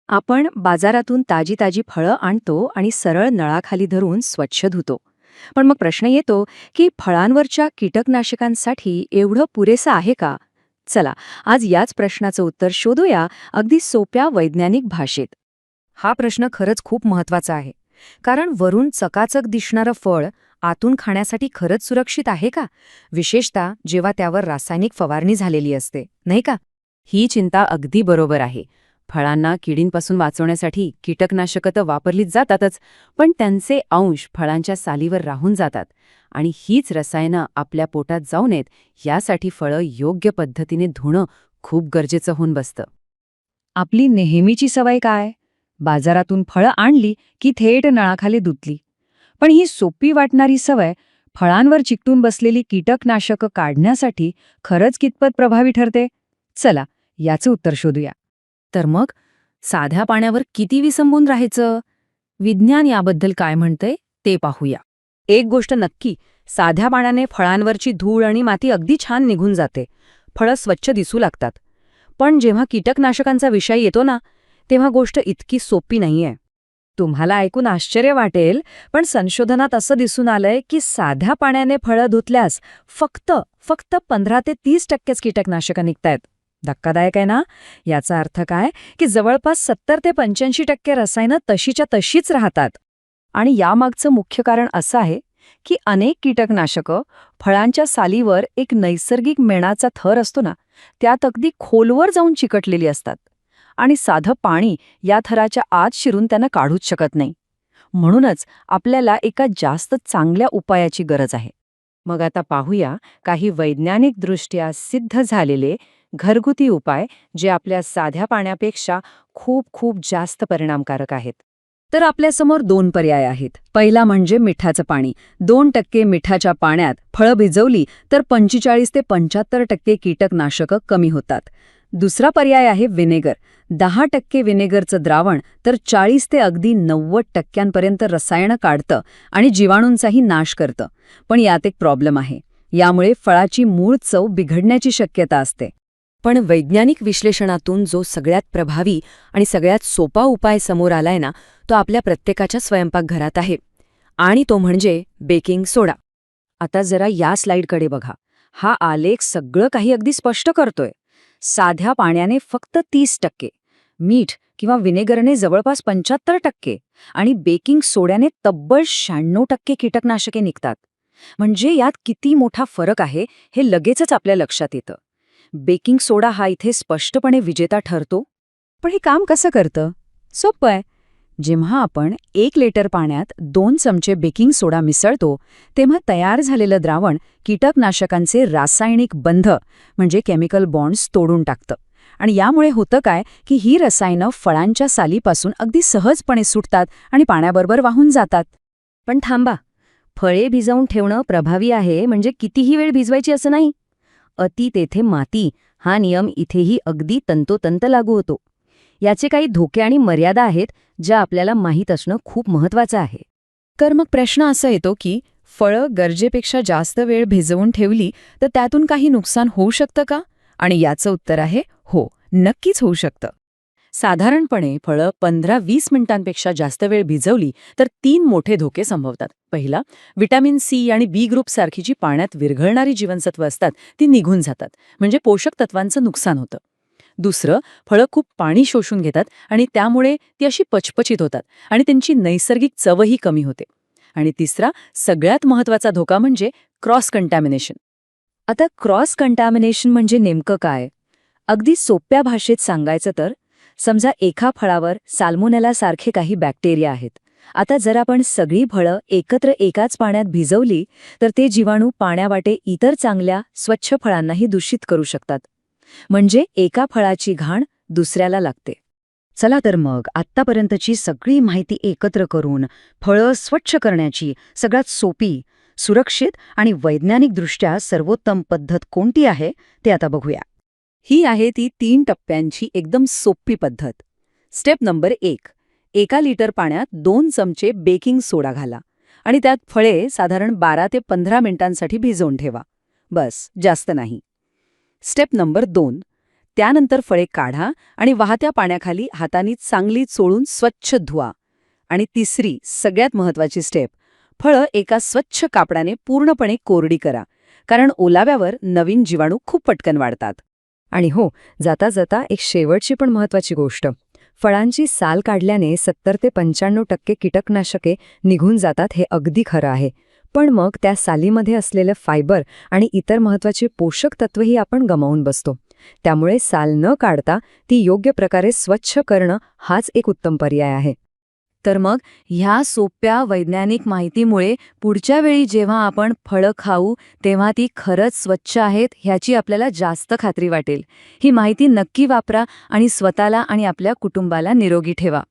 आपण बाजारातून ताजी ताजी फळं आणतो आणि सरळ नळाखाली धरून स्वच्छ धुतो. पण मग प्रश्न येतो की फळांवरच्या कीटकनाशकांसाठी एवढं पुरेसं आहे का? चला, आज याच प्रश्नाचं उत्तर शोधूया अगदी सोप्या वैज्ञानिक भाषेत. हा प्रश्न खरंच खूप महत्वाचा आहे. कारण वरून चकाचक दिसणारं फळ आतून खाण्यासाठी खरंच सुरक्षित आहे का? विशेषतः जेव्हा त्यावर रासायनिक फवारणी झालेली असते, नाही का? ही चिंता अगदी बरोबर आहे. फळांना किडींपासून वाचवण्यासाठी कीटकनाशकं तर वापरलीच जातातच, पण त्यांचे अंश फळांच्या सालीवर राहून जातात आणि हीच रसायनं आपल्या पोटात जाऊ नयेत यासाठी फळं योग्य पद्धतीने धुणं खूप गरजेचं होऊन बसतं. आपली नेहमीची सवय काय? बाजारातून फळं आणली की थेट नळाखाली धुतली. पण ही सोपी वाटणारी सवय फळांवर चिकटून बसलेली कीटकनाशकं काढण्यासाठी खरंच कितपत प्रभावी ठरते? चला, याचं उत्तर शोधूया. तर मग साध्या पाण्यावर किती विसंबून राहायचं? विज्ञान याबद्दल काय म्हणतंय ते पाहूया. एक गोष्ट नक्की, साध्या पाण्याने फळांवरची धूळ आणि माती अगदी छान निघून जाते. फळं स्वच्छ दिसू लागतात. पण जेव्हा कीटकनाशकांचा विषय येतो ना, तेव्हा गोष्ट इतकी सोपी नाहीये. तुम्हाला ऐकून आश्चर्य वाटेल, पण संशोधनात असं दिसून आलंय की साध्या पाण्याने फळं धुतल्यास फक्त 15 ते 30% कीटकनाशकं निघतायत. धक्कादायक आहे ना? याचा अर्थ काय की जवळपास 70 ते 85% रसायनं तशीच्या तशीच राहतात. आणि यामागचं मुख्य कारण असं आहे की अनेक कीटकनाशकं फळांच्या सालीवर एक नैसर्गिक मेणाचा थर असतो ना, त्यात अगदी खोलवर जाऊन चिकटलेली असतात आणि साधं पाणी या थराच्या आत शिरून त्यांना काढूच शकत नाही. म्हणूनच आपल्याला एका जास्त चांगल्या उपायाची गरज आहे. मग आता पाहूया काही वैज्ञानिकदृष्ट्या सिद्ध झालेले घरगुती उपाय जे आपल्या साध्या पाण्यापेक्षा खूप खूप जास्त परिणामकारक आहेत. तर आपल्यासमोर 2 पर्याय आहेत. पहिला म्हणजे मिठाचं पाणी. 2% मिठाच्या पाण्यात फळं भिजवली तर 45 ते 75% कीटकनाशकं कमी होतात. दुसरा पर्याय आहे व्हिनेगर. 10% व्हिनेगरचं द्रावण तर 40 ते अगदी 90% रसायनं काढतं आणि जीवाणूंचाही नाश करतं. पण यात एक प्रॉब्लेम आहे. यामुळे फळाची मूळ चव बिघडण्याची शक्यता असते. पण वैज्ञानिक विश्लेषणातून जो सगळ्यात प्रभावी आणि सगळ्यात सोपा उपाय समोर आलाय ना, तो आपल्या प्रत्येकाच्या स्वयंपाकघरात आहे. आणि तो म्हणजे बेकिंग सोडा. आता जरा या स्लाइडकडे बघा. हा आलेख सगळं काही अगदी स्पष्ट करतोय. साध्या पाण्याने फक्त 30%, मीठ किंवा व्हिनेगरने जवळपास 75% आणि बेकिंग सोड्याने तब्बल 96% कीटकनाशके निघतात. म्हणजे यात किती मोठा फरक आहे हे लगेचच आपल्या लक्षात येतं. बेकिंग सोडा हा इथे स्पष्टपणे विजेता ठरतो. पण हे काम कसं करतं? सोपं आहे. जेव्हा आपण 1 लिटर पाण्यात 2 चमचे बेकिंग सोडा मिसळतो, तेव्हा तयार झालेलं द्रावण कीटकनाशकांचे रासायनिक बंध म्हणजे केमिकल बॉन्ड्स तोडून टाकतं. आणि यामुळे होतं काय की ही रसायनं फळांच्या सालीपासून अगदी सहजपणे सुटतात आणि पाण्याबरोबर वाहून जातात. पण थांबा, फळे भिजवून ठेवणं प्रभावी आहे म्हणजे कितीही वेळ भिजवायची असं नाही. अति तेथे माती हा नियम इथेही अगदी तंतोतंत लागू होतो. याचे काही धोके आणि मर्यादा आहेत ज्या आपल्याला माहीत असणं खूप महत्वाचं आहे. तर मग प्रश्न असा येतो की फळं गरजेपेक्षा जास्त वेळ भिजवून ठेवली तर त्यातून काही नुकसान होऊ शकतं का? आणि याचं उत्तर आहे हो, नक्कीच होऊ शकतं. साधारणपणे फळं 15-20 मिनिटांपेक्षा जास्त वेळ भिजवली तर 3 मोठे धोके संभवतात. पहिला, व्हिटॅमिन सी आणि बी ग्रुप सारखी जी पाण्यात विरघळणारी जीवनसत्व असतात ती निघून जातात, म्हणजे पोषक तत्वांचं नुकसान होतं. दुसरं, फळं खूप पाणी शोषून घेतात आणि त्यामुळे ती अशी पचपचित होतात आणि त्यांची नैसर्गिक चवही कमी होते. आणि तिसरा, सगळ्यात महत्त्वाचा धोका म्हणजे क्रॉस कंटॅमिनेशन. आता क्रॉस कंटॅमिनेशन म्हणजे नेमकं काय? अगदी सोप्या भाषेत सांगायचं तर, समजा एका फळावर साल्मोनेला सारखे काही बॅक्टेरिया आहेत. आता जर आपण सगळी फळं एकत्र एकाच पाण्यात भिजवली तर ते जीवाणू पाण्यावाटे इतर चांगल्या स्वच्छ फळांनाही दूषित करू शकतात. म्हणजे एका फळाची घाण दुसऱ्याला लागते. चला तर मग आत्तापर्यंतची सगळी माहिती एकत्र करून फळं स्वच्छ करण्याची सगळ्यात सोपी, सुरक्षित आणि वैज्ञानिकदृष्ट्या सर्वोत्तम पद्धत कोणती आहे ते आता बघूया. ही आहे ती 3 टप्प्यांची एकदम सोपी पद्धत. Step number 1. 1 लिटर पाण्यात 2 चमचे बेकिंग सोडा घाला आणि त्यात फळे साधारण 12 ते 15 मिनिटांसाठी भिजवून ठेवा. बस, जास्त नाही. Step number 2. त्यानंतर फळे काढा आणि वाहत्या पाण्याखाली हातांनी चांगली चोळून स्वच्छ धुवा. आणि तिसरी, सगळ्यात महत्वाची स्टेप, फळं एका स्वच्छ कापडाने पूर्णपणे कोरडी करा, कारण ओलाव्यावर नवीन जीवाणू खूप पटकन वाढतात. आणि हो, जाता जाता एक शेवटची पण महत्वाची गोष्ट. फळांची साल काढल्याने 70 ते 95% कीटकनाशके निघून जातात हे अगदी खरं आहे. पण मग त्या सालीमध्ये असलेलं फायबर आणि इतर महत्वाचे पोषक तत्वही आपण गमावून बसतो. त्यामुळे साल न काढता ती योग्य प्रकारे स्वच्छ करणं हाच एक उत्तम पर्याय आहे. तर मग ह्या सोप्या वैज्ञानिक माहितीमुळे पुढच्या वेळी जेव्हा आपण फळं खाऊ तेव्हा ती खरंच स्वच्छ आहेत ह्याची आपल्याला जास्त खात्री वाटेल. ही माहिती नक्की वापरा आणि स्वतःला आणि आपल्या कुटुंबाला निरोगी ठेवा.